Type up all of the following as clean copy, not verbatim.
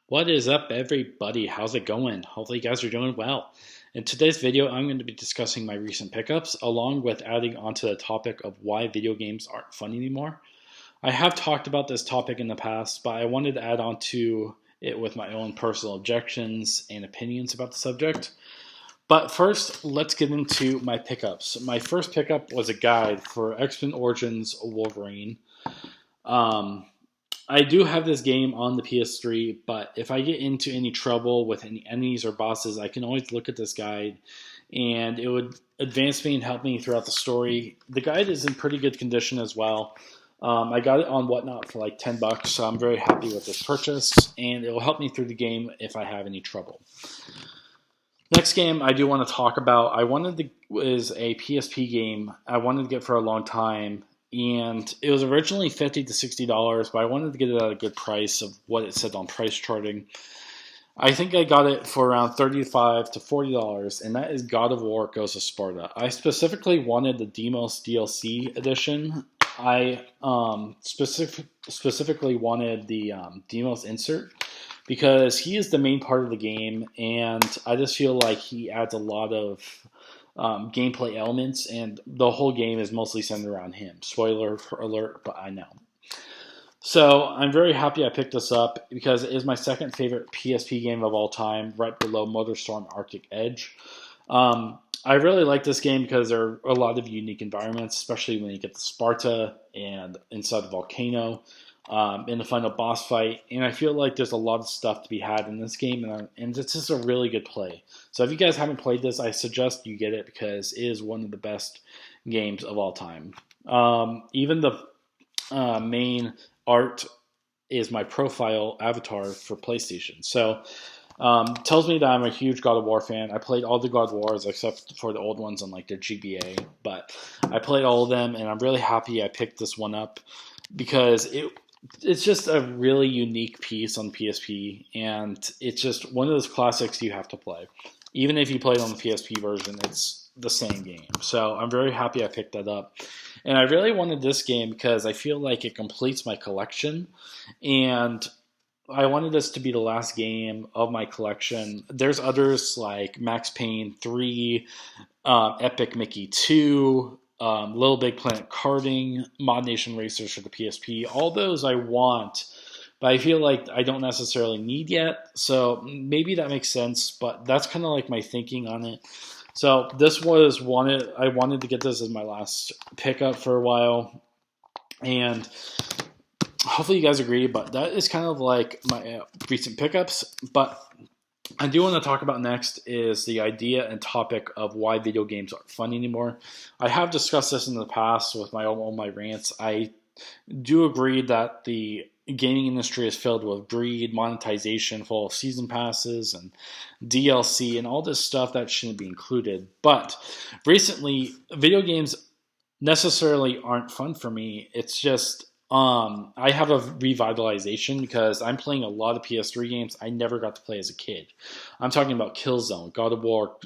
What is up, everybody? How's it going? Hopefully, you guys are doing well. In today's video, I'm going to be discussing my recent pickups, along with adding onto the topic of why video games aren't fun anymore. I have talked about this topic in the past, but I wanted to add on to it with my own personal objections and opinions about the subject. But first, let's get into my pickups. My first pickup was a guide for X-Men Origins Wolverine. Um, I do have this game on the PS3, but if I get into any trouble with any enemies or bosses, I can always look at this guide and it would advance me and help me throughout the story. The guide is in pretty good condition as well. I got it on Whatnot for like $10, so I'm very happy with this purchase, and it will help me through the game if I have any trouble. Next game I do want to talk about, is a PSP game I wanted to get for a long time, and it was originally $50 to $60, but I wanted to get it at a good price of what it said on price charting. I think I got it for around $35 to $40, and that is God of War Ghost of Sparta. I specifically wanted the Demos DLC edition. I specifically wanted the Demos insert because he is the main part of the game, and I just feel like he adds a lot of gameplay elements, and the whole game is mostly centered around him. Spoiler alert, but I know. So I'm very happy I picked this up because it is my second favorite PSP game of all time, right below MotorStorm Arctic Edge. I really like this game because there are a lot of unique environments, especially when you get to Sparta and inside the volcano, in the final boss fight. And I feel like there's a lot of stuff to be had in this game, and it's just a really good play. So if you guys haven't played this, I suggest you get it because it is one of the best games of all time. Even the main art is my profile avatar for PlayStation. So tells me that I'm a huge God of War fan. I played all the God of Wars except for the old ones on like the GBA, but I played all of them, and I'm really happy I picked this one up because it's just a really unique piece on PSP, and it's just one of those classics you have to play. Even if you play it on the PSP version, it's the same game. So I'm very happy I picked that up. And I really wanted this game because I feel like it completes my collection, and I wanted this to be the last game of my collection. There's others like Max Payne 3, Epic Mickey 2, Little Big Planet Karting, Mod Nation Racers for the PSP. All those I want, but I feel like I don't necessarily need yet. So maybe that makes sense, but that's kind of like my thinking on it. So I wanted to get this as my last pickup for a while, and hopefully you guys agree, but that is kind of like my recent pickups. But I do want to talk about next is the idea and topic of why video games aren't fun anymore. I have discussed this in the past with all my rants. I do agree that the gaming industry is filled with greed, monetization, full of season passes and DLC and all this stuff that shouldn't be included. But recently, video games necessarily aren't fun for me. It's just I have a revitalization because I'm playing a lot of PS3 games I never got to play as a kid. I'm talking about Killzone, God of War,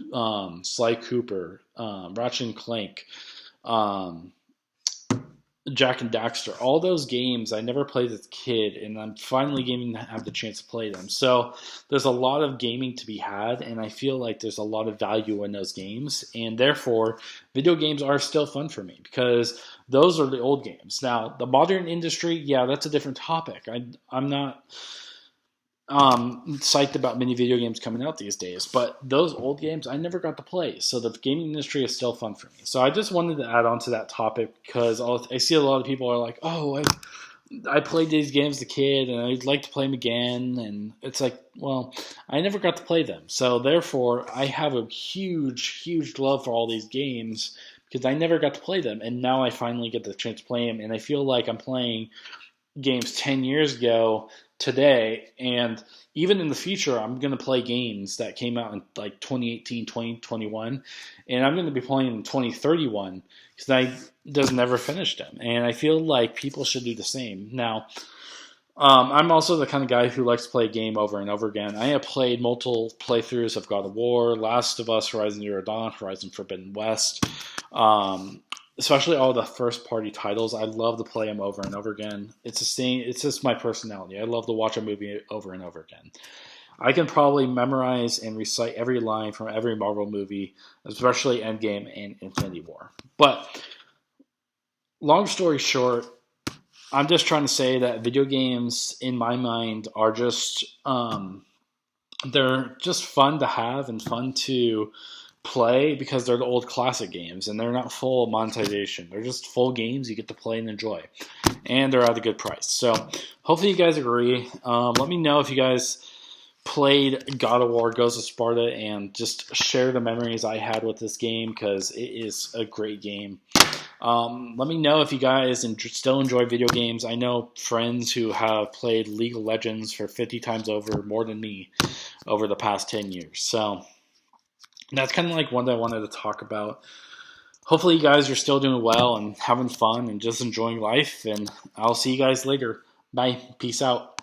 Sly Cooper, Ratchet and Clank, Jack and Daxter. All those games I never played as a kid, and I'm finally getting to have the chance to play them. So there's a lot of gaming to be had, and I feel like there's a lot of value in those games, and therefore video games are still fun for me because those are the old games. Now, the modern industry, yeah, that's a different topic. I'm not psyched about many video games coming out these days, but those old games I never got to play, so the gaming industry is still fun for me. So I just wanted to add on to that topic because I see a lot of people are like, oh, I played these games as a kid and I'd like to play them again, and it's like, well, I never got to play them, so therefore I have a huge love for all these games because I never got to play them, and now I finally get the chance to play them, and I feel like I'm playing games 10 years ago today, and even in the future I'm going to play games that came out in like 2018, 2021, and I'm going to be playing in 2031 because I just never finished them, and I feel like people should do the same. Now, I'm also the kind of guy who likes to play a game over and over again. I have played multiple playthroughs of God of War, Last of Us, Horizon Zero Dawn, Horizon Forbidden West, especially all the first party titles. I love to play them over and over again. It's the same. It's just my personality. I love to watch a movie over and over again. I can probably memorize and recite every line from every Marvel movie, especially Endgame and Infinity War. But long story short, I'm just trying to say that video games, in my mind, are just they're just fun to have and fun to play because they're the old classic games and they're not full of monetization. They're just full games you get to play and enjoy, and they're at a good price. So hopefully you guys agree. Let me know if you guys played God of War Ghost of Sparta and just share the memories I had with this game because it is a great game. Let me know if you guys still enjoy video games. I know friends who have played League of Legends for 50 times over, more than me, over the past 10 years. So that's kind of like one that I wanted to talk about. Hopefully you guys are still doing well and having fun and just enjoying life. And I'll see you guys later. Bye. Peace out.